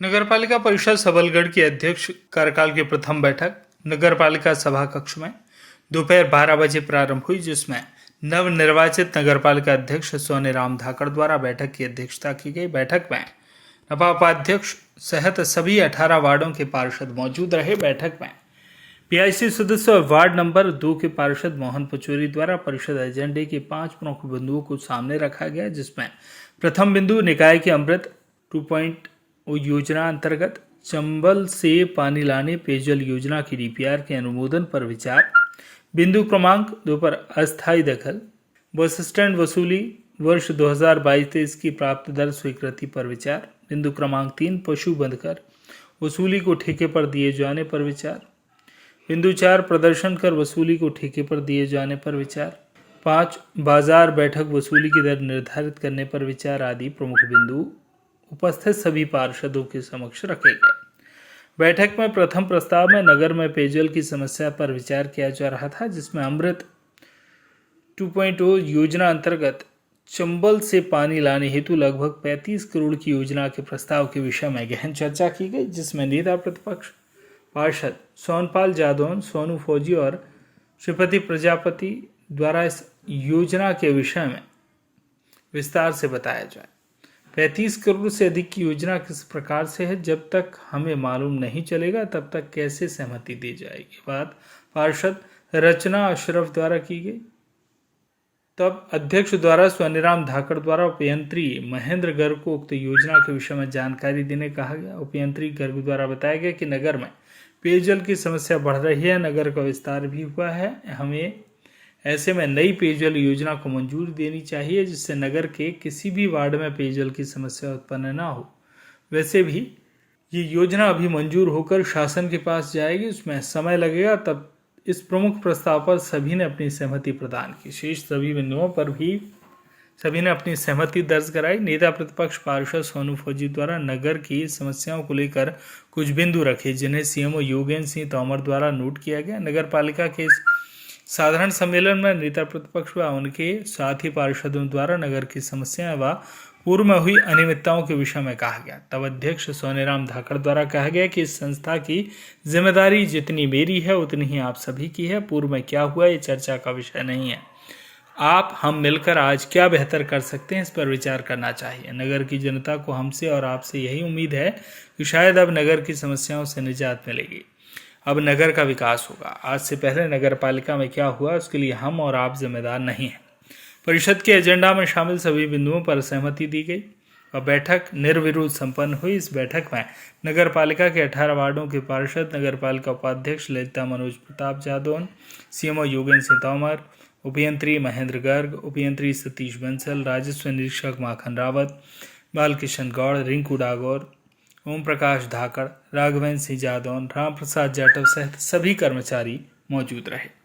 नगरपालिका परिषद सबलगढ़ की अध्यक्ष कार्यकाल की प्रथम बैठक नगरपालिका सभा कक्ष में दोपहर 12 बजे प्रारंभ हुई, जिसमें नवनिर्वाचित नगरपालिका अध्यक्ष सोनीराम धाकड़ द्वारा बैठक की अध्यक्षता की गई। बैठक में नपा उपाध्यक्ष सहित सभी 18 वार्डों के पार्षद मौजूद रहे। बैठक में पीआईसी सदस्य और वार्ड नंबर 2 के पार्षद मोहन पचौरी द्वारा परिषद एजेंडे के 5 प्रमुख बिंदुओं को सामने रखा गया, जिसमें प्रथम बिंदु निकाय के अमृत 2.0 योजना अंतर्गत चंबल से पानी लाने पेयजल योजना की डीपीआर के अनुमोदन पर विचार। बिंदु क्रमांक 2 पर अस्थायी दखल बस स्टैंड वसूली वर्ष 2022-23 की प्राप्त दर स्वीकृति पर विचार। बिंदु क्रमांक 3 पशु बंधकर वसूली को ठेके पर दिए जाने पर विचार। बिंदु 4 प्रदर्शन कर वसूली को ठेके पर दिए जाने पर विचार। 5 बाजार बैठक वसूली की दर निर्धारित करने पर विचार आदि प्रमुख बिंदु उपस्थित सभी पार्षदों के समक्ष रखे गए। बैठक में प्रथम प्रस्ताव में नगर में पेयजल की समस्या पर विचार किया जा रहा था, जिसमें अमृत 2.0 योजना अंतर्गत चंबल से पानी लाने हेतु लगभग 35 करोड़ की योजना के प्रस्ताव के विषय में गहन चर्चा की गई, जिसमें नेता प्रतिपक्ष पार्षद सोनपाल जादौन, सोनू फौजी और श्रीपति प्रजापति द्वारा इस योजना के विषय में विस्तार से बताया जाए। 35 करोड़ से अधिक की योजना किस प्रकार से है, जब तक हमें मालूम नहीं चलेगा तब तक कैसे सहमति दी जाएगी। बात पार्षद रचना अशरफ द्वारा की गई। तब अध्यक्ष द्वारा सोनीराम धाकड़ द्वारा उपयंत्री महेंद्र गर्ग को उक्त योजना के विषय में जानकारी देने कहा गया। उपयंत्री गर्ग द्वारा बताया गया कि नगर में पेयजल की समस्या बढ़ रही है, नगर का विस्तार भी हुआ है, हमें ऐसे में नई पेयजल योजना को मंजूरी देनी चाहिए, जिससे नगर के किसी भी वार्ड में पेयजल की समस्या उत्पन्न न हो। वैसे भी ये योजना अभी मंजूर होकर शासन के पास जाएगी, उसमें समय लगेगा। तब इस प्रमुख प्रस्ताव पर सभी ने अपनी सहमति प्रदान की। शेष सभी बिंदुओं पर भी सभी ने अपनी सहमति दर्ज कराई। नेता प्रतिपक्ष पार्षद सोनू फौजी द्वारा नगर की समस्याओं को लेकर कुछ बिंदु रखे, जिन्हें सीएमओ योगेंद्र सिंह तोमर द्वारा नोट किया गया। नगर पालिका के इस साधारण सम्मेलन में नेता प्रतिपक्ष व उनके साथी पार्षदों द्वारा नगर की समस्याएं व पूर्व में हुई अनियमितताओं के विषय में कहा गया। तब अध्यक्ष सोनीराम धाकड़ द्वारा कहा गया कि इस संस्था की जिम्मेदारी जितनी मेरी है उतनी ही आप सभी की है। पूर्व में क्या हुआ ये चर्चा का विषय नहीं है। आप हम मिलकर आज क्या बेहतर कर सकते हैं, इस पर विचार करना चाहिए। नगर की जनता को हमसे और आपसे यही उम्मीद है कि शायद अब नगर की समस्याओं से निजात मिलेगी, अब नगर का विकास होगा। आज से पहले नगर पालिका में क्या हुआ उसके लिए हम और आप जिम्मेदार नहीं हैं। परिषद के एजेंडा में शामिल सभी बिंदुओं पर सहमति दी गई और बैठक निर्विरोध संपन्न हुई। इस बैठक में नगर पालिका के 18 वार्डों के पार्षद, नगर पालिका उपाध्यक्ष ललिता मनोज प्रताप जादौन, सीएमओ योगेंद्र सिंह तोमर, उपयंत्री महेंद्र गर्ग, उपयंत्री सतीश बंसल, राजस्व निरीक्षक माखन रावत, बालकिशन गौड़, रिंकू डागौर, ओम प्रकाश धाकड़, राघवेंद्र सिंह जादौन, राम प्रसाद जाटव सहित सभी कर्मचारी मौजूद रहे।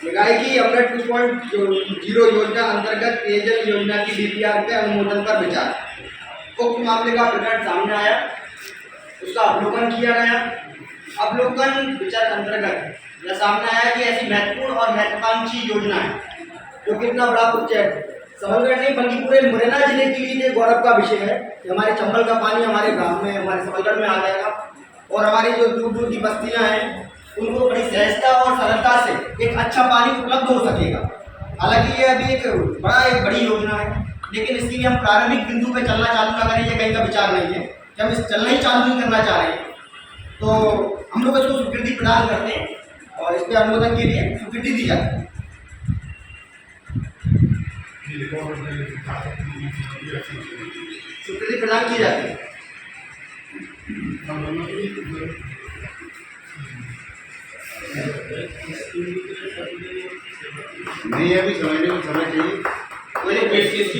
निकाय की अमृत 2.0 योजना अंतर्गत पेयजल योजना की डीपीआर के अनुमोदन पर विचार। उक्त मामले का प्रकरण सामने आया, उसका अवलोकन किया गया। अवलोकन विचार अंतर्गत यह सामने आया कि ऐसी महत्वपूर्ण और महत्वाकांक्षी योजना है जो कितना बड़ा प्रोजेक्ट सबलगढ़ नहीं बल्कि पूरे मुरैना जिले के लिए गौरव का विषय है कि हमारे चंबल का पानी हमारे गांव में, हमारे सबलगढ़ में आ जाएगा और हमारी जो दूर दूर की बस्तियां हैं उनको बड़ी सहजता और सरलता से एक अच्छा पानी उपलब्ध हो सकेगा। हालांकि ये अभी एक बड़ी योजना है, लेकिन इसके लिए हम प्रारंभिक बिंदु पे चलना चालू ना करें, ये कहीं का विचार नहीं है कि हम इस चलना ही चालू नहीं करना चाह रहे हैं। तो हम लोग इसको स्वीकृति प्रदान करते हैं और इस पर अनुमोदन के लिए स्वीकृति दी जाती है। स्वीकृति प्रदान की जाती है। नहीं अभी समझने को समय चाहिए। इसकी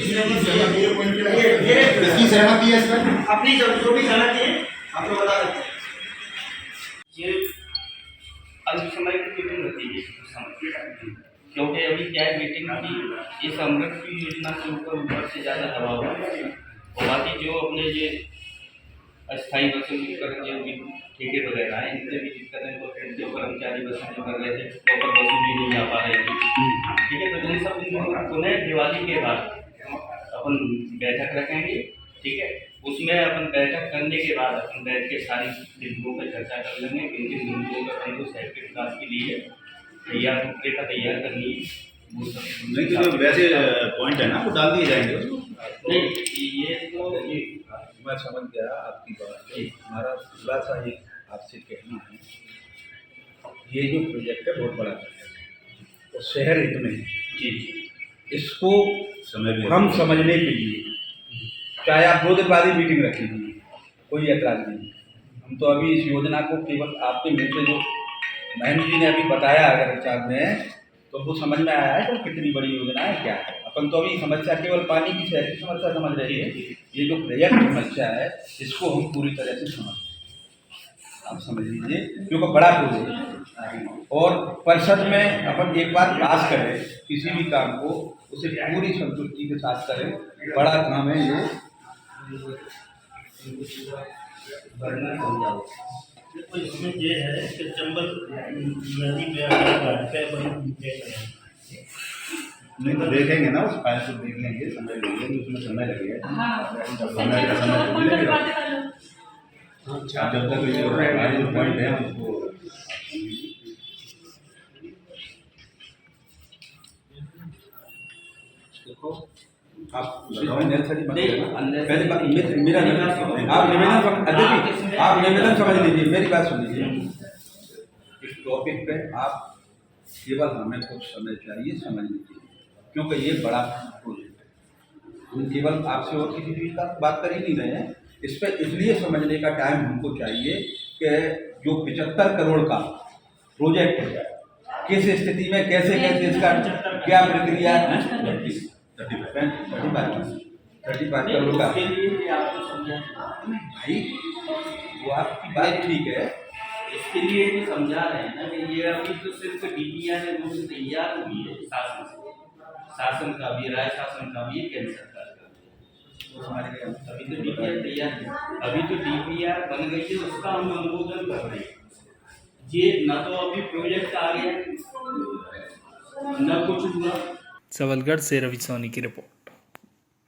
सहमति है, इसमें अपनी जो भी सहमति है आप लोग बता सकते हैं। ये अल्प समय की मीटिंग होती है क्योंकि अभी क्या है मीटिंग की इस अमृत की योजना के ऊपर से ज़्यादा दबाव है और बाकी जो अपने ये अस्थायी वसूली कर जो भी ठेके वगैरह हैं इनसे भी दिक्कत है। जो कर्मचारी वसूली कर रहे थे प्रॉपर वसूली नहीं आ पा रहे थे, ठीक है। तो इन सब पुनः दिवाली के बाद अपन बैठक रखेंगे ठीक है। उसमें अपन बैठक करने के बाद अपन बैठ के सारी बिंदुओं पर चर्चा कर लेंगे, किन किन बिंदुओं पर हमको शहर विकास के लिए तैयार रूपरेखा तैयार करनी है, वो सब नहीं तो जो वैसे पॉइंट है ना वो डाल दिए जाएंगे नहीं, ये तो मैं समझ गया आपकी बात। हमारा थोड़ा सा ये आपसे कहना है, ये जो प्रोजेक्ट है बहुत बड़ा प्रोजेक्ट है और शहर हित में है। जी इसको हम समझने के लिए चाहे आप 2 दिन बाद ही मीटिंग रख लीजिए, कोई ऐतराज नहीं। हम तो अभी इस योजना को केवल आपके मुँह से जो महेंद्र जी ने अभी बताया अगर विचार में, तो वो समझ में आया है तो कितनी बड़ी योजना है क्या है। अपन तो अभी समस्या केवल पानी की शहर की समस्या समझ रहे हैं, ये जो प्रोजेक्ट समस्या है इसको हम पूरी तरह से समझ, आप समझ लीजिए क्योंकि बड़ा प्रोजेक्ट है और परिषद में अपन एक बार पास करें किसी भी काम को उसे पूरी संतुष्टि के साथ करें, बड़ा काम है ये। देखो इसमें ये है कि चंबल नदी में अगर नहीं तो देखेंगे ना उस फाइल को, देख लेंगे, समय लेंगे, उसमें समय लगेगा, समय का समय लगेगा। जब तक ये जो पॉइंट है उसको देखो आप मेरा आप निवेदन समझ लीजिए, मेरी बात सुन लीजिए। इस टॉपिक पे आप केवल हमें कुछ समय चाहिए समझने के लिए, क्योंकि ये बड़ा प्रोजेक्ट है। हम केवल आपसे और किसी चीज़ का बात कर ही नहीं रहे हैं, इस पर इसलिए समझने का टाइम हमको चाहिए कि जो 75 करोड़ का प्रोजेक्ट है किस स्थिति में कैसे कैसे इसका क्या प्रक्रिया है। 35 करोड़ का भाई वो आपकी बात ठीक है, इसके लिए भी समझा रहे हैं ना कि ये अभी तो सिर्फ डीपीआर है, वो तैयार हुई है शासन से, शासन का भी, राज्य शासन का भी, केंद्र सरकार का भी। अभी तो डीपीआर तैयार है, अभी तो डीपीआर बन गई है, उसका हम अनुमोदन कर रहे हैं। ये न तो अभी प्रोजेक्ट आ गया न कुछ हुआ। सबलगढ़ से रवि सोनी की रिपोर्ट।